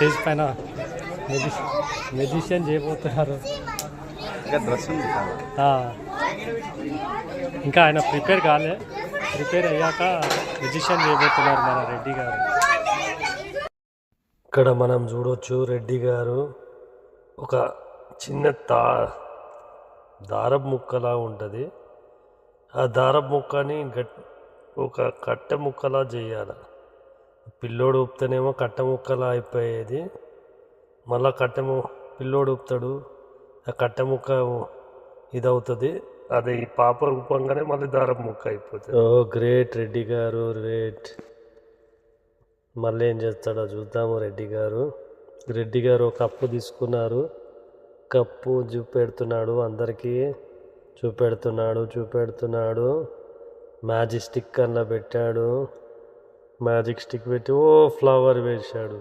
Stage పైన magician చేయబోతున్నారు. ఇంకా ఆయన ప్రిపేర్ కాలే, ప్రిపేర్ అయ్యాక మెజిషియన్ చేయబోతున్నారు మన రెడ్డి గారు. ఇక్కడ మనం చూడొచ్చు రెడ్డి గారు ఒక చిన్న దారపు ముక్కలా ఉంటుంది. ఆ దారపు ముక్కని ఒక కట్టె ముక్కలా చేయాలి. పిల్లోడు ఊపుతానేమో కట్టె ముక్కలా అయిపోయేది. మళ్ళా పిల్లోడు ఊపుతాడు, ఆ కట్టె ముక్క ఇదవుతుంది. అది పాప రూపంగానే మళ్ళీ దారపు ముక్క అయిపోతుంది. ఓ గ్రేట్ రెడ్డి గారు, గ్రేట్. మళ్ళీ ఏం చేస్తాడో చూద్దాము. రెడ్డి గారు ఒక కప్పు తీసుకున్నారు. కప్పు చూపెడుతున్నాడు, అందరికీ చూపెడుతున్నాడు. మ్యాజిక్ స్టిక్ అలా పెట్టాడు. మ్యాజిక్ స్టిక్ పెట్టి ఫ్లవర్ వేశాడు.